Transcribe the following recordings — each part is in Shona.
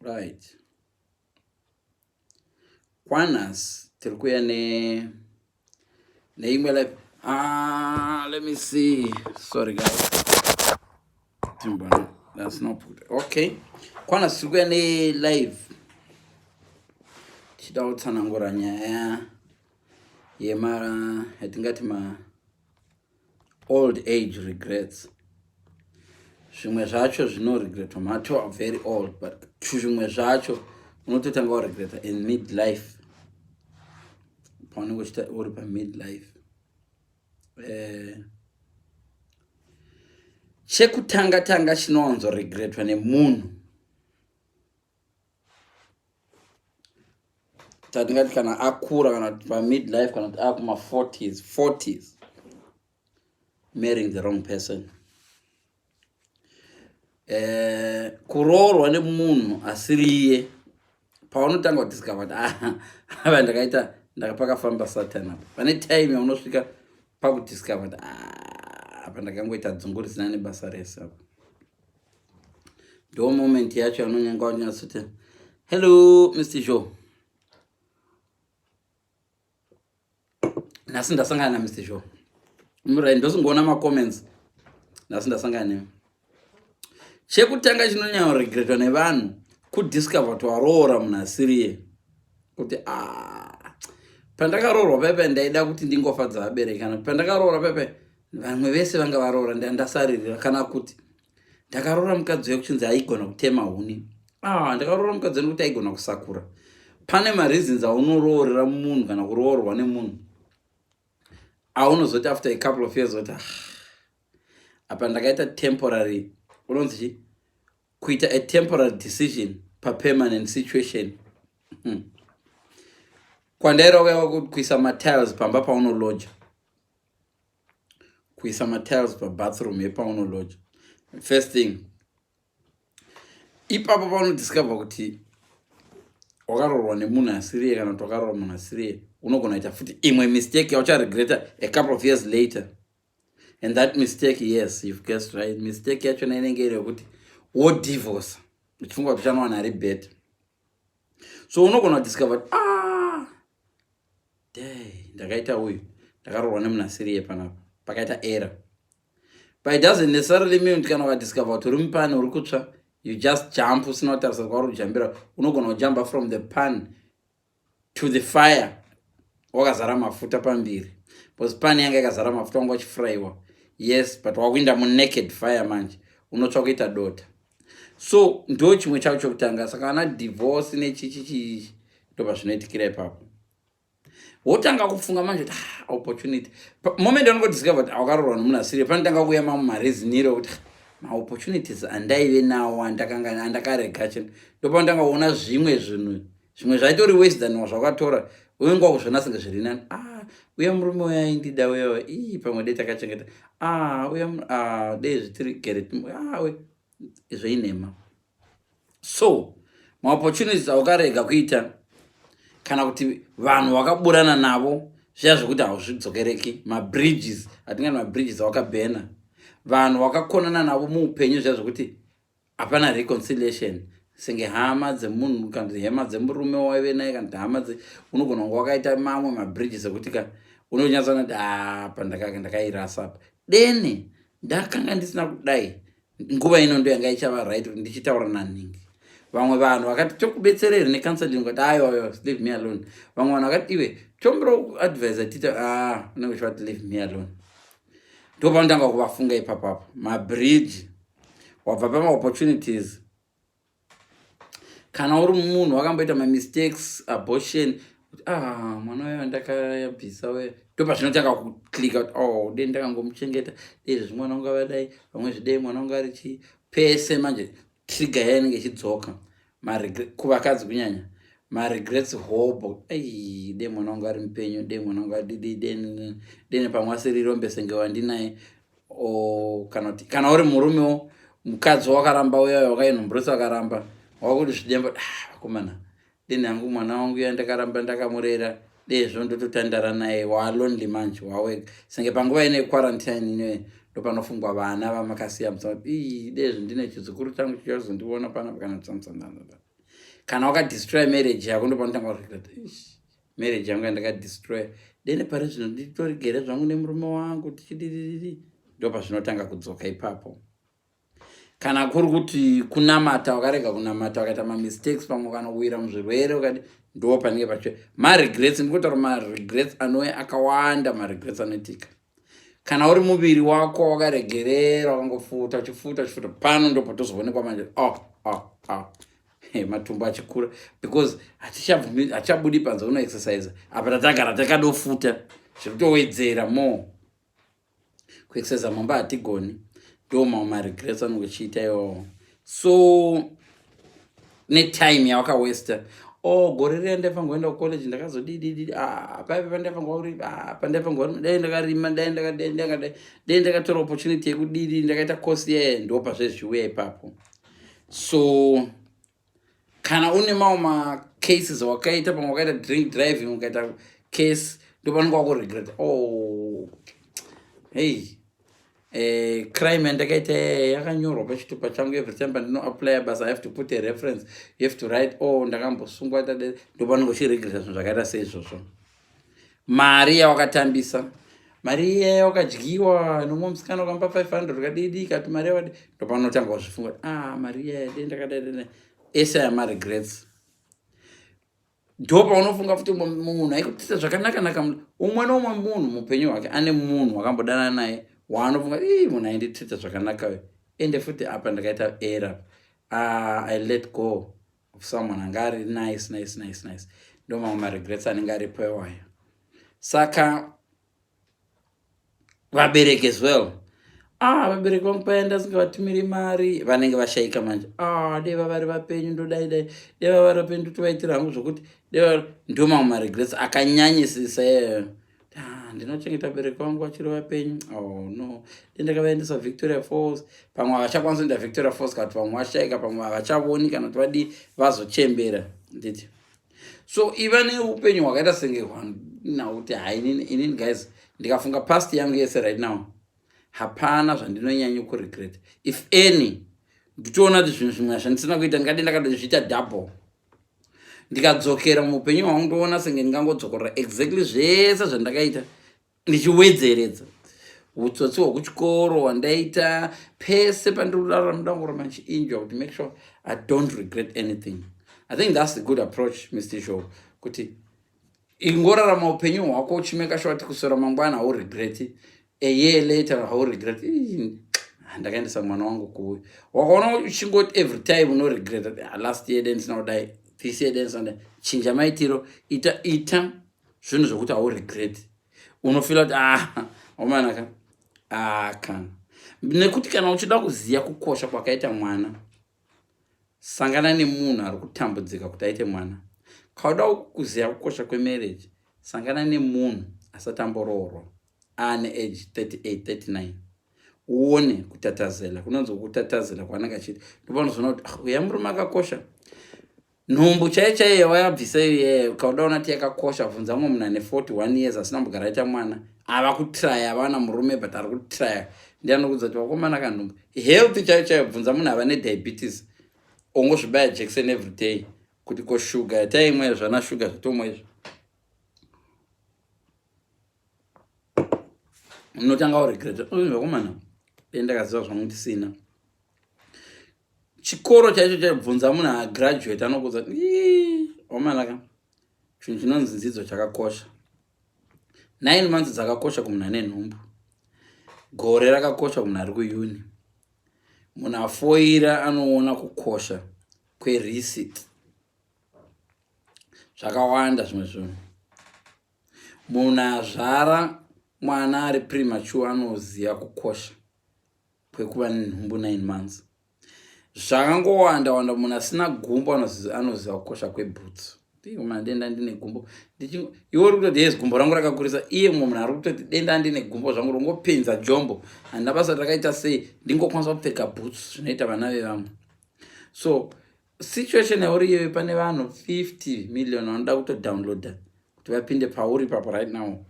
Right. Kwanas tilikuya neimwe live. Let me see. Sorry guys. That's not put. Okay. Kwanas tilikuya live. Chitautsanangura nyaya yemara yatingati old age regrets. Zvimwe zvacho zvinoregretwa mato are very old, but zvimwe zvacho unototanga waregreta in midlife. Paunenge uchita uri pamidlife. Chekutanga chinowanzoregretwa nemunhu tatingati kana akura kana pamidlife kana kuti akuma 40s, marrying the wrong person. Kuroorwa nemunhu asiriye paunotanga kudiscover ava ndakaita ndakapakafamba Satan apa. Pane time yaunosvika pakudiscover apa ndakangoita dzungu risina nebasa rese apa. Ndo moment yacho anonyanga wanyatsoti hello Mr. Joe. Nhasi ndasangana na Mr. Joe. Murai ndosingoona macomments. Nhasi ndasangana newe. Chekutanga chinonyanya regretwa nevanhu kudiscover kuti waroora munhu asiriye. Kuti pandakaroorwa pepe ndaida kuti ndingofadza vabereki kana pandakaroora pepe vamwe vese vanga varoora ndasaririra kana kuti ndakaroora mukadzi wekuchinzi aigona kutema huni. Ndakaroora mukadzi wekuti aigona kusakura. Pane mareasons aunororera munhu kana kuroorwa nemunhu. Aunozoti after a couple of years woti apa ndakaita temporary unonzi kuita a temporary decision pa permanent situation. Kwandaira uya kuisa matiles pamba paunolodya. Kuisa matiles pa bathroom yepaunolodya. First thing. Ipapo paunodiscover kuti wakaroorwa nemunhu asiriye kana kuti wakaroorwa munhu asiriye unogona kuita futi imwe mistake yaucharegreta a couple of years later. And that mistake, yes, you've guessed right. Mistake yacho inenge iri yekuti wodivorce uchifunga kuti uchanowana ari better. So unogona kudiscover ndakaita uyu ndakaroorwa nemunhu asiriye panapa pakaita error. But it doesn't necessarily mean kuti kana ukadiscover kuti uri mupani uri kutsva you just jump usina kutarisa kwauri kujambira. Unogona kujumpa from the pan to the fire wakazara mafuta pambiri. Because pan yanga yakazara mafuta wanga uchifuraiwa. Yes, but wakuinda naked fire manje unotsva kuita dota. So ndo chimwe chavo chokutanga. Saka ana divorce nechichichi ndopa zvinoitikira ipapo. Wotanga kufunga manje kuti opportunity. Moment unongodiscover kuti wakaroorwa nemunhu asiriye panotanga kuuya mamwe mareasoniro kuti opportunities andaive nawo andakarega chino. Ndopanotanga kuona zvimwe zvinhu zvimwe zvaitori worse than wazvakatora. Unenge wakuzvonasenge zviri nani. Uya murume uya aindida uya pamwe dei takachengeta. Uya dei zvitiri gereti. Zveinhema. So maopportunities aukarega kuita kana kuti vanhu wakaburana navo zviya zvekuti hauzvidzokereki. Mabridges atingani mabridges awakabhena. Vanhu wakakonana navo muupenyu zviya zvekuti hapana reconciliation. Senge hama dzemunhu kana kuti hama dzemurume waive naye kana kuti hama unogona kunge wakaita mamwe mabridges ekuti unonyatsana kuti ndakairasa apa. Deni ndakanga ndisina kudai nguva ino ndo yanga ichava right kuti ndichitaura naningi. Vamwe vanhu vakati tokubetsereri necounseling kuti leave me alone. Vamwe vanhu vakati iwe tombro advise tita unenge leave me alone. Ndopanotanga kuvafunga ipapapo. Mabridge wabva pama-opportunities. Kana uri munhu wakamboita mistakes, abortion, mwana wayo ndakayabvisa we. Ndopa zvinotanga kuklika kuti dei ndakangomuchengeta, dei zvimwana wangu avadai, vamwe zvidei mwana wangu ari chii. Pese manje trigger yaya inenge ichidzoka. Kuvakadzi kunyanya. Maregrets hobo. Dei mwana wangu ari mupenyu, dei mwana wangu adidi, dei pamwe asirirombe senge wandinaye. Kana uri murumewo mukadzi wakaramba uya wakainhomboresa wakaramba. Wakuti zvidemba vakomana deni yangu mwana wangu yandakaramba ndakamurera dei zvondototandara naye walonely manje wawega. Senge panguva ine quarantine ine ndopanofungwa vana vamakasiya musati dei zvindine chizukuru changu chazondiona pana kana tsamtsandana. kana wakadestroy marriage yako ndopanotanga kuregreta marriage yangu yandakadestroy dene pari zvino nditorigere zvangu nemurume wangu tichididididi ndopazvinotanga kudzoka ipapo. Kana kuri kuti kunamata wakarega kunamata wakaita mamistakes pamwe kanowira muzvirwere ukati ndo panenge pacho maregrets. ndikutaura maregrets anouya akawanda, maregrets anoitika kana uri muviri wako wakaregerera wakangofuta uchifuta pano ndo patozoonekwa manje matumbu achikura because hatichabudi panze uno exercise apa tatagara takadofuta zvirikutowedzera more kuexercise mamba hatigoni ndo maregrets anongochiita iwawo. So netime yawakawesta gore riya ndaifangoenda kucollege ndakazodidididi paive pandaifangauri dai ndakarima dai ndakatora opportunity yekudidi ndakaita course yeye ndo pazvezviuya ipapo. So kana une mamwe macases wakaita pamwe wakaita drink driving ukaita case ndopanonga wakuregret crime yandakaita yakanyorwa pachitupa changu every time pandinoapply basa I have to put a reference, you have to write ndakambosungwa ndopanonga uchiregreta zvinhu zvakaita seizvozvo. Mari yawakatambisa, mari iya yawakadyiwa nomwe musikana ukampa 500 ukadidi ikati mari yawadi ndopanotanga kuzvifunga mari iya ndakadai ese yamaregrets. Ndo paunofunga futi munhu aikutita zvakanaka umwe nomwe munhu mupenyu hwake ane munhu wakambodana naye waanofunga munhu ainditita zvakanaka ende futi apa ndakaita error, I let go of someone anga ari nice. Ndo mamwe maregrets anenge aripo iwaya. Saka vabereki as well, vabereki vangu paya ndasingavatumiri mari vanenge vashaika manje deva vari vapenyu ndodai deva vari vapenyu ndotovaitira hangu zvokuti ndo mamwe maregrets akanyanyisisa iyeyo. Ndinochengeta vabereki vangu vachiri vapenyu no ndakavaendesa Victoria Falls, pamwe havachakwanisa kuenda Victoria Falls kati pamwe vashaika pamwe havachavoni kana kuti vadi vazochembera nditi. So iva neupenyu hwakaita senge hwanauti inini guys ndikafunga past yangu yese right now hapana zvandinonyanya kuregret. If any nditoona kuti zvinhu zvimwe zvandisina kuita ndingade ndakadozviita double ndikadzokera muupenyu hwangu ndoona senge ndingangodzokorera exactly zvese zvandakaita ndichiwedzeredza utsotsi hwekuchikoro hwandaita pese pandirurara ndangoramba ndichienjoy kuti make sure I don't regret anything. I think that's the good approach, Mr. Show, kuti ingorarama upenyu hwako uchimeka sure kuti kusora mangwana hauregreti, a year later hauregreti ndakaendesa mwana wangu kuuyu wakaona uchingoti every time unoregreta last year ndisina kudai, this year ndisina kudai, chinja maitiro, ita zvinhu zvokuti hauregreti unofila kuti omanaka kana nekuti kana uchida kuziva kukosha kwakaita mwana sangana nemunhu ari kutambudzika kuti aite mwana. Kauda kuziva kukosha kwemarriage sangana nemunhu asati amboroorwa ane age 38 39 uone kutatazela kunonzi kutatazela kwaanenge achiita ndopanozoona kuti uya murume akakosha. Nhumbu chaiyo wayabvisa iye kauda unati yakakosha bvunza mumwe munhu ane 41 years asina kugara aita mwana ava kutraya avana murume but ari kutraya ndianokudza kuti wakomana kanhumbu health chaiyo bvunza munhu ava nediabetes ongozvibaya jekiseni every day kuti koshuga yataimwe zvana shuga zvitomwe izvo unotanga uregreta vakomana ndakaziva zvangu ndisina. Chikoro chaicho chaibvunza munhu agraduate anokudza omanaka chinhu chinonzi dzidzo chakakosha. 9 months dzakakosha kumunhu ane nhumbu, gore rakakosha kumunhu ari kuuni. Munhu afoira anoona kukosha kwereceipt zvakawanda zvimwe zvinhu. Munhu azvara mwana ari premature anoziva kukosha kwekuva nenhumbu 9 months. Zvakangowanda wanda munhu asina gumbo anoziva kukosha kwebhutsu. Denda ndine gumbo iwe uri kutoti yes gumbo rangu rakakurisa, iye mumwe munhu ari kutoti denda ndine gumbo zvangu rongopenza jombo handina basa rakaita sei ndingokwanisa kupfeka bhutsu zvinoita vana vevamwe. So situation yauri iyoyo pane vanhu 50 million vanoda kutodownloada kuti vapinde pauri papo right now.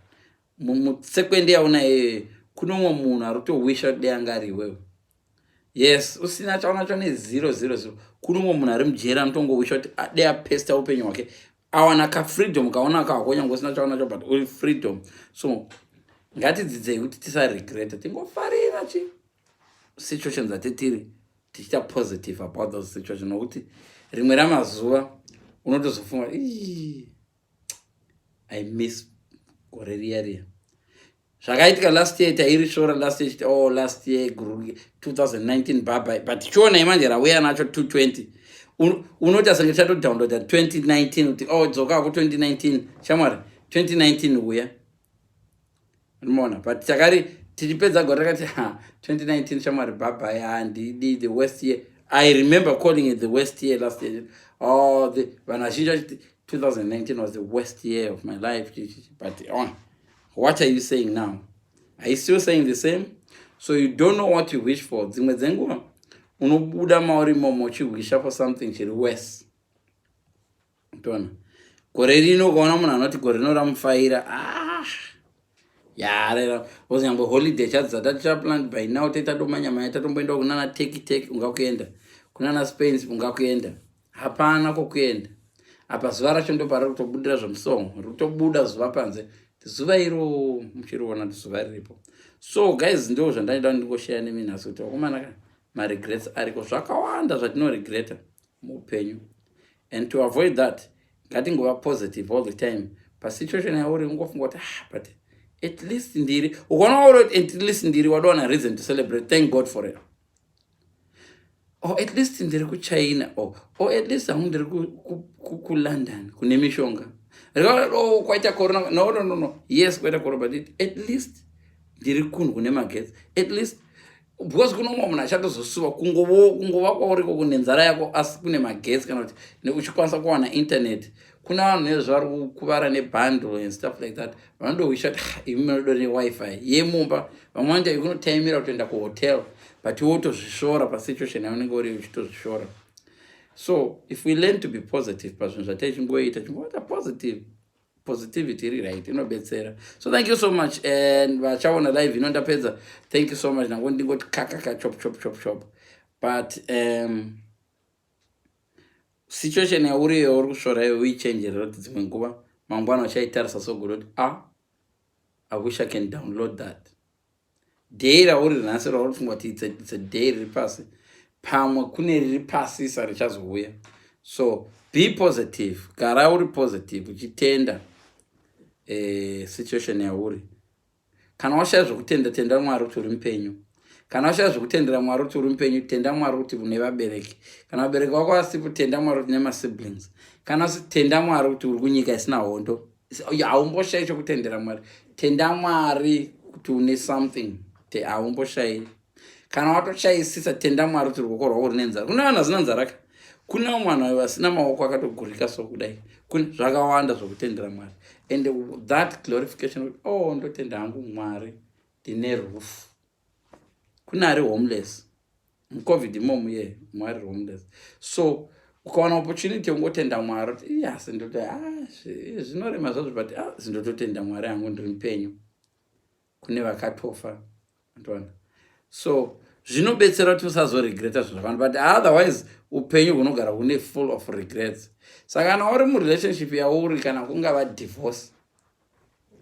Mutsekwende yauna iyoyo kuno mumwe munhu ari kutowisha kuti dei anga ari iwewe. yes usina chaonacho ne000 kune umwe munhu ari mujeri anotongowisha kuti ade apesta upenyu hwake awana kafreedom kaona kako nyange usina chaonacho but uri freedom. So ngatidzidzei kuti tisaregreta, tingofarira situations dzatitiri tichita positive about those situations, nokuti rimwe ramazuva unotozofunga I miss gore riya zvakaitika last year. Tairi shora last year last year 2019 bye but chiona imanje rawuya nacho 220 unoti asange chatodownloada 2019 kuti dzoka ku 2019 shamwari 2019 uya unoona. But takari tichipedza gore rakati 2019 shamwari bye handidi the worst year. I remember calling it the worst year last year. Vanhu vazhinji 2019 was the worst year of my life. But what are you saying now? Are you still saying the same? So you don't know what you wish for. Dzimwe dzenguva unobuda mauri momo uchiwisha for something chiri worse. Ndona gore rino ukaona munhu anoti gore rino ramufaira yarera nyangwe holiday chadzata tichaplan by now tetadomanyamanya tatomboenda kunana teki ungakuenda kunana Spain ungakuenda hapana kokuenda apa zuva racho ndo pari kutobudira zvemusongo rikutobuda zuva panze zuva iro muchiriona kuti zuva riripo. So guys ndo zvandaida ndingoshare nemi nhasi kuti vakomana maregrets ariko zvakawanda zvatinoregreta muupenyu, and to avoid that ngatingova positive all the time. Pasituation yauri ungofunga kuti but at least ndiri ukaona uri at least ndiri wadawana reason to celebrate, thank God for it. Or at least ndiri kuChina or at least ndiri kuLondon kune mishonga kwaita corona. No, yes kwaita corona, but at least ndiri kunhu kune magetsi, at least because kuno mumwe munhu achatozosuva kungova kwauriko kune nzara yako asi kune magetsi kana kuti uchikwanisa kuwana internet. Kuna vanhu nezvari kukuvara nebundle and stuff like that vanondowisha kuti imi munodo newifi yemumba, vamwe vanoita ikunotaimira kutoenda kuhotel but wotozvishora pasituation yaunenge uri uchitozvishora. So if we learn to be positive pazvinhu zvatachingoita chingoita positivity iri right inobetsera. So thank you so much, and vachaona live ino ndapedza. Thank you so much. Nango ndingoti kakaka chop but situation yauri yauri kushora iwe uichenjerera kuti dzimwe nguva mangwana uchaitarisa sogoro kuti I wish I can download that. Day rauri rinhasi rauri kufunga kuti it's a day riri pasi, pamwe kune riri pasi richazouya. So be positive, gara uri positive uchitenda situation yauri. Kana washaya zvokutenda tenda Mwari kuti uri mupenyu. Kana washaya zvokutendera Mwari kuti uri mupenyu tenda Mwari kuti une vabereki. Kana vabereki vako vasipo tenda Mwari kuti une masiblings. Kana tenda Mwari kuti uri kunyika isina hondo. Haumboshayi chokutendera Mwari. Tenda Mwari kuti une something. Haumboshayi. Kana watoshayisisa tenda Mwari kuti ruoko rwako rune nzara. Kuna vanhu vasina nzara. Kuna mwana vasina maoko akatogurika sokudai. Kuna zvakawanda zvokutendera Mwari. And that glorification, ndotenda hangu Mwari ndine roof. Kuna ari homeless. COVID imomo Mwari homeless. So ukawana opportunity ungotenda Mwari, yes ndoto zvinorema zvazvo but zindototenda Mwari hangu ndiri mupenyu. Kune vakatofa. Ndona. So zvinobetsera kuti usazoregreta zvinhu, but otherwise upenyu hunogara hune full of regrets. Saka kana uri murelationship yauri kana kungava divorce,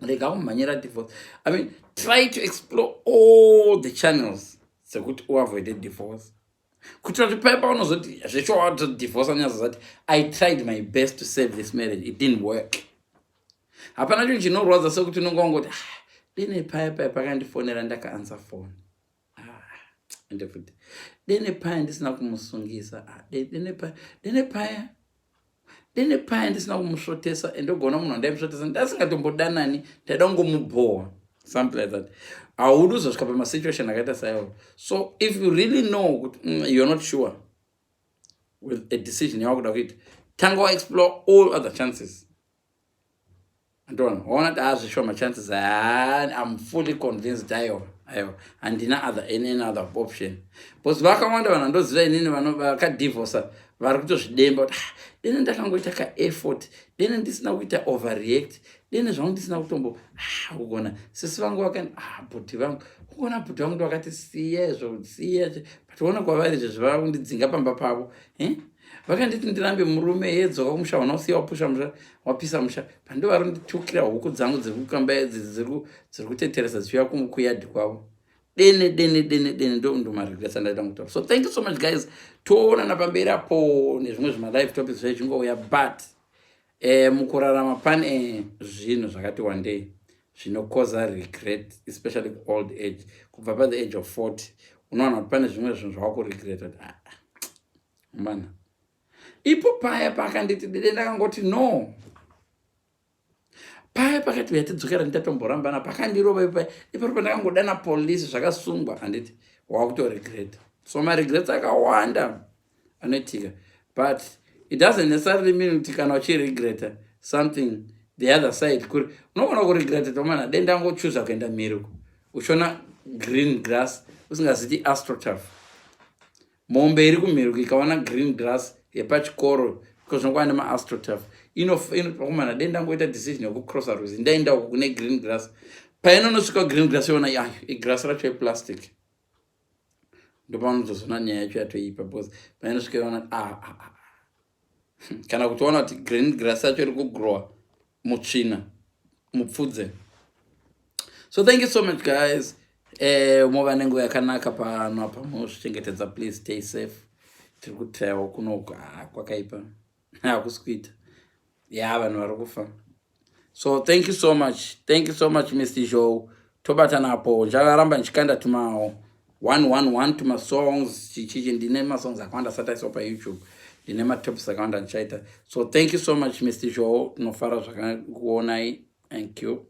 rega kumhanyira divorce. I mean, try to explore all the channels sekuti uavoid divorce. Kuitira kuti paya paunozoti zveshowato divorce anyazozati I tried my best to save this marriage, it didn't work. Hapana chinhu chinorwadza sekuti unongongoti dene paya pakandifonera ndakaansa phone. Dene paya ndisina kumusungisa. Dene paya ndisina kumusvotesa endogona munhu ndaimusvotesa ndasingatombodanani ndaida kungomuboha, something like that. Haudi uzosvika pamasituation akaita saiwo. So if you really know you're not sure with a decision yawakuda kuita, tanga explore all other chances. Andona waona kuti azvishowa machances I'm fully convinced aiwa handina any other option. Because vakawanda vanhu ndoziva inini vakadivorca vari kutozvidemba kuti dene ndakangoita kaeffort, dene ndisina kuita overreact, dene zvangu ndisina kutombo kugona sisi vangu vakani bhudhi vangu kugona bhudhi vangu ndovakati siya izvo siya but ona kwavari izvo zvava kundidzinga pamba pavo vakanditi ndirambe murume yedzoka kumusha wanausiya wapusha musha wapisa musha pando vari kunditukira huku dzangu dziri kukamba dziri kuteteresa dzichiuya kuyadhi kwavo dene ndo maregrets andaida kutaura. So thank you so much guys, toonana pamberi apo nezvimwe zvimalive topics zvaichingoya but mukurarama pane zvinhu zvakati wandei zvinokoza regret, especially old age. Kubva pa the age of 40 unowana kuti pane zvimwe zvinhu zvawakuregreta mana ipo paya pakanditi dede ndakangoti no, paya pakati yatidzokera nditatomborambana pakandirova ipapo pandakangodana polisi zvakasungwa handiti wakutoregreta. So maregrets akawanda anoitika but it doesn't necessarily mean kuti kana uchiregreta something the other side kuri unogona kuregreta tomana dende angochuza kuenda miriku uchiona green grass usingaziti astroturf, mombe iri kumiriku ikaona green grass yepachikoro because zvinongwana nemaastroturf inopakumana dende angoita decision yekucrossa ruzi ndaenda uku kune green grass. Painonosvika green grass yona igrass racho yeplastic ndopanozozona nyaya yacho yatoipa because painosvika yona kana kutiona kuti green grass yacho iri kugrowa mutsvina mupfudze. So thank you so much guys, mova nenguva yakanaka pano apa muzvichengetedza, please stay safe. Tiri kutaiwa kuno kwakaipa hakusikuita vanhu vari kufa. So thank you so much Mr. Joe, tobatanapo ndakaramba ndichikanda tuma 111 tuma songs chichichi ndine masongs akawanda sataiso pa YouTube, ndine matopics akawanda ndichaita. So thank you so much Mr. Joe, tinofara zvakakuonai, thank you.